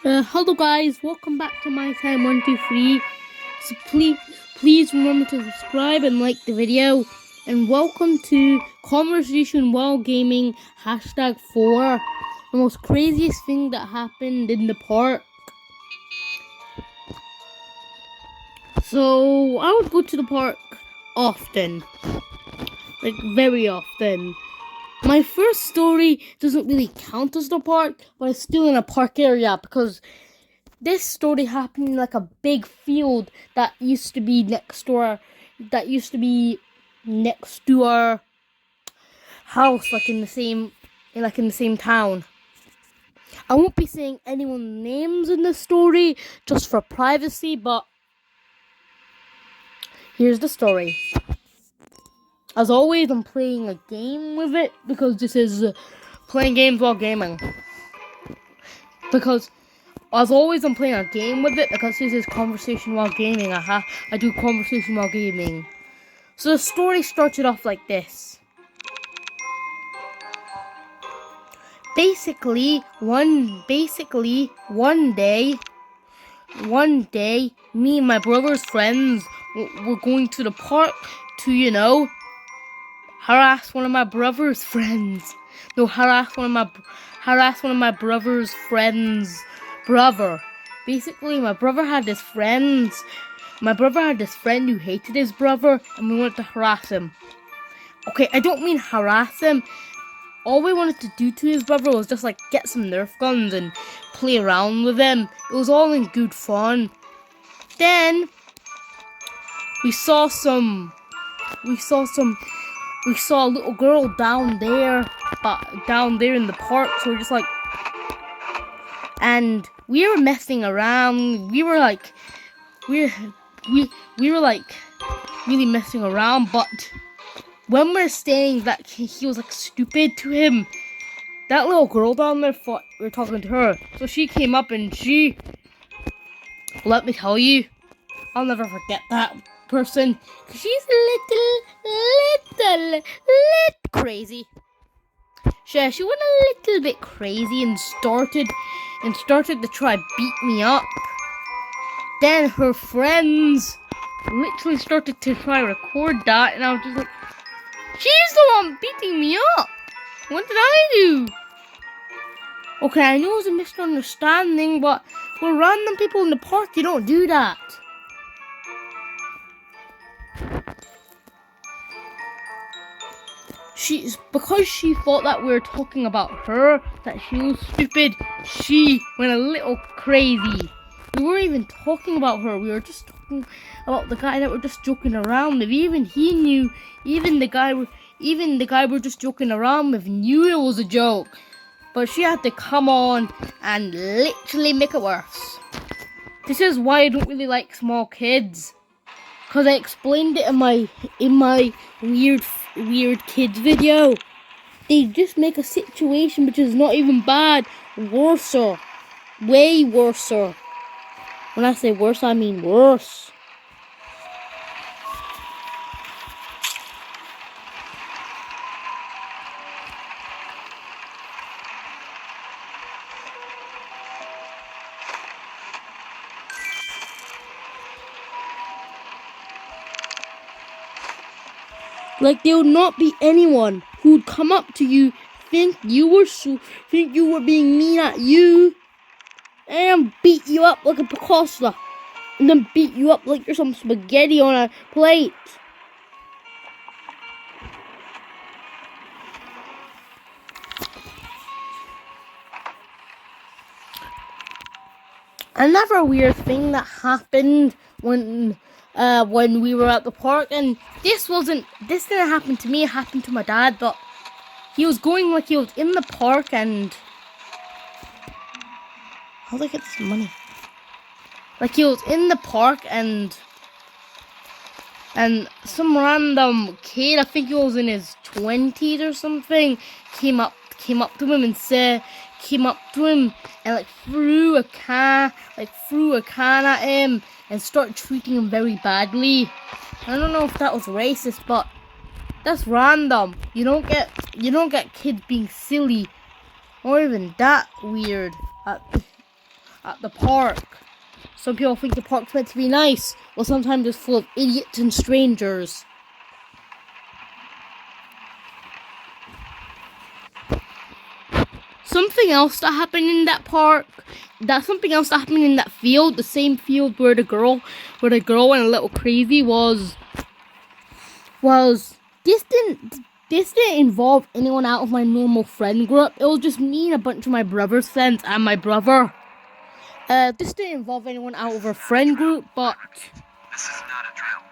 Hello guys, welcome back to my time 123. So please remember to subscribe and like the video. And welcome to Conversation While Gaming #4. The most craziest thing that happened in the park. So I would go to the park often, like very often. My first story doesn't really count as the park, but it's still in a park area because this story happened in like a big field that used to be next to our house, like in the same town. I won't be saying anyone's names in the story just for privacy, but here's the story. As always, I'm playing a game with it because this is playing games while gaming. Because as always, I'm playing a game with it because this is conversation while gaming. I do conversation while gaming. So the story started off like this. Basically, one day, me and my brother's friends were going to the park to, harass one of my brother's friends. No, harass one of my brother's friends' brother. Basically, my brother had this friend who hated his brother, and we wanted to harass him. Okay, I don't mean harass him. All we wanted to do to his brother was just like get some Nerf guns and play around with him. It was all in good fun. Then we saw a little girl down there in the park. So we're just like, and we were messing around. We were like really messing around, but when we're saying that he was like stupid to him, that little girl down there thought we were talking to her. So she came up and let me tell you, I'll never forget that person. She's little crazy. She went a little bit crazy and started to try beat me up. Then her friends literally started to try record that, and I was just like, she's the one beating me up. What did I do? Okay, I know it was a misunderstanding, but for random people in the park, you don't do that. Because she thought that we were talking about her, that she was stupid, she went a little crazy. We weren't even talking about her, we were just talking about the guy that we're just joking around with. Even the guy we're just joking around with knew it was a joke. But she had to come on and literally make it worse. This is why I don't really like small kids. Because I explained it in my weird kids video. They just make a situation which is not even bad worser. Way worser. When I say worse, I mean worse. Like, there would not be anyone who would come up to you, think you were being mean at you, and beat you up like a Picasso, and then beat you up like you're some spaghetti on a plate. Another weird thing that happened when we were at the park, and this didn't happen to me, it happened to my dad, but he was in the park, and how did I get this money? Like, he was in the park, and some random kid, I think he was in his 20s or something, came up to him and like threw a can at him and started treating him very badly. I don't know if that was racist, but that's random. You don't get kids being silly or even that weird at the park. Some people think the park's meant to be nice, well sometimes it's full of idiots and strangers. Something else that happened in that park, something else that happened in that field, the same field where the girl went a little crazy was this didn't involve anyone out of my normal friend group. It was just me and a bunch of my brother's friends and my brother. This didn't involve anyone out of our friend group, but This is not a drill.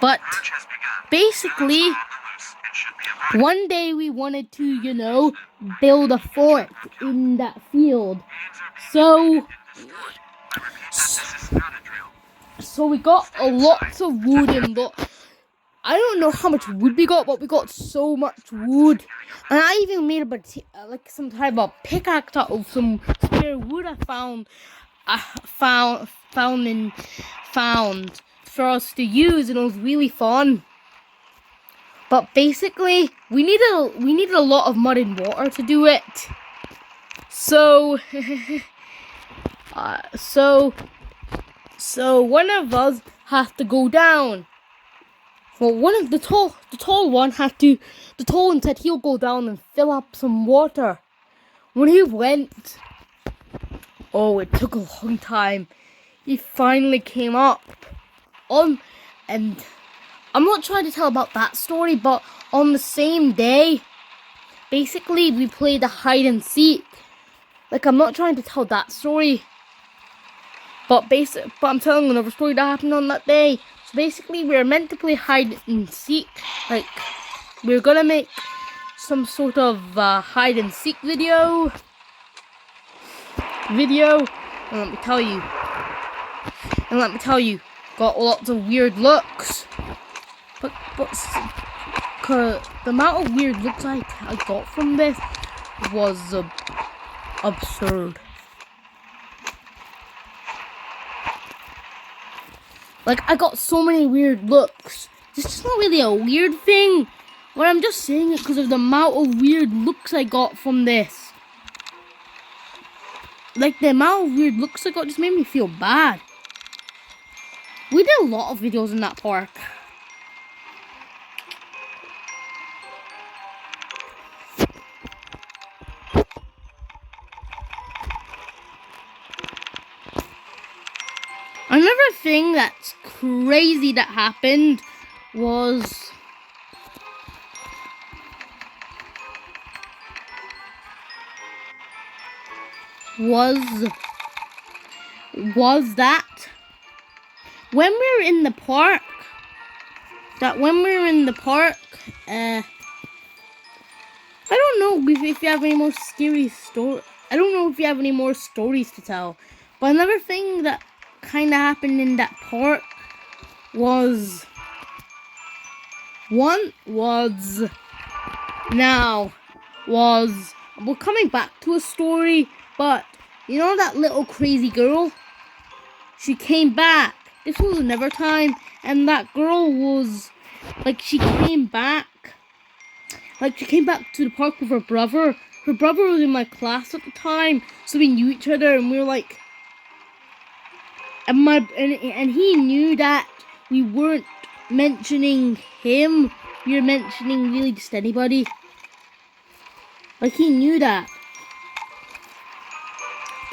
But March has begun. basically, Guns are on the loose and should be avoided. one day we wanted to, build a fort in that field. Games are being So, played in this fort. I repeat that this is not a drill. so we got a lot of wood and I don't know how much wood we got, but we got so much wood. And I even made like some type of pickaxe out of some spare wood I found for us to use, and it was really fun. But basically, we needed a lot of mud and water to do it. So, so one of us has to go down. Well, one of the tall one the tall one said he'll go down and fill up some water. When he went, oh, it took a long time. He finally came up and I'm not trying to tell about that story, but on the same day, basically we played a hide and seek. Like, I'm not trying to tell that story, but I'm telling another story that happened on that day. So basically, we were meant to play hide and seek. Like, we were gonna make some sort of hide and seek video. And let me tell you, got lots of weird looks. But the amount of weird looks I got from this was absurd. Like, I got so many weird looks. This is not really a weird thing, but I'm just saying it because of the amount of weird looks I got from this. Like, the amount of weird looks I got just made me feel bad. We did a lot of videos in that park. Another thing that's crazy that happened was that when we were in the park, I don't know if you have any more scary stories. I don't know if you have any more stories to tell. But another thing that kind of happened in that park was we're coming back to a story, but you know that little crazy girl? She came back. This was another time, and that girl was like, she came back to the park with her brother. Her brother was in my class at the time, so we knew each other, and we were like, and he knew that we weren't mentioning him. We were mentioning really just anybody. Like, he knew that.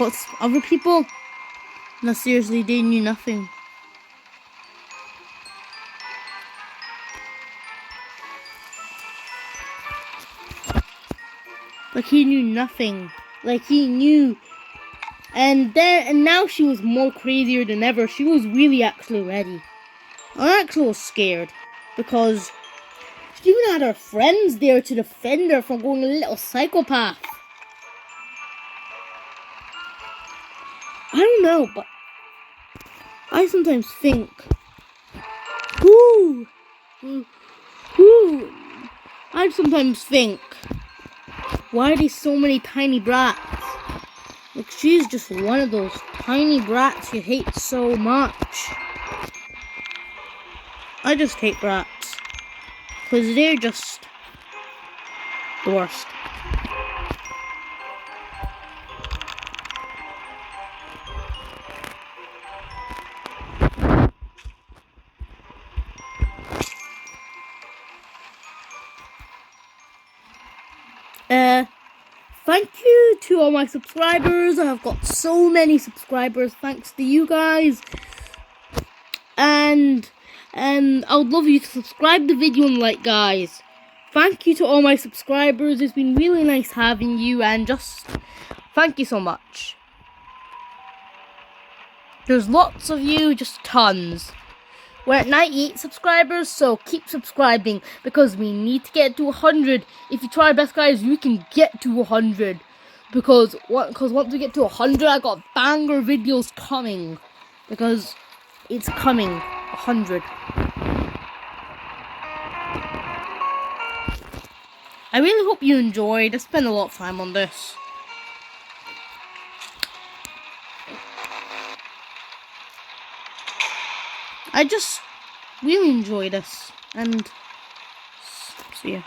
But other people, no, seriously, they knew nothing. Like, he knew nothing. Like, he knew. And now she was more crazier than ever. She was really actually ready. I actually was scared because she even had her friends there to defend her from going a little psychopath. I don't know, but I sometimes think, why are there so many tiny brats? Like, she's just one of those tiny brats you hate so much. I just hate brats, because they're just the worst. Thank you to all my subscribers. I have got so many subscribers thanks to you guys. And I would love you to subscribe the video and like, guys. Thank you to all my subscribers. It's been really nice having you, and just thank you so much. There's lots of you, just tons. We're at 98 subscribers, so keep subscribing because we need to get to 100. If you try our best, guys, you can get to 100. Because once we get to 100, I got banger videos coming. Because it's coming, 100. I really hope you enjoyed. I spent a lot of time on this. I just really enjoy this, and so yeah.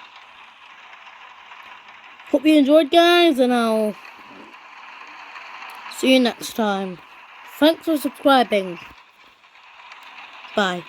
Hope you enjoyed, guys, and I'll see you next time. Thanks for subscribing. Bye.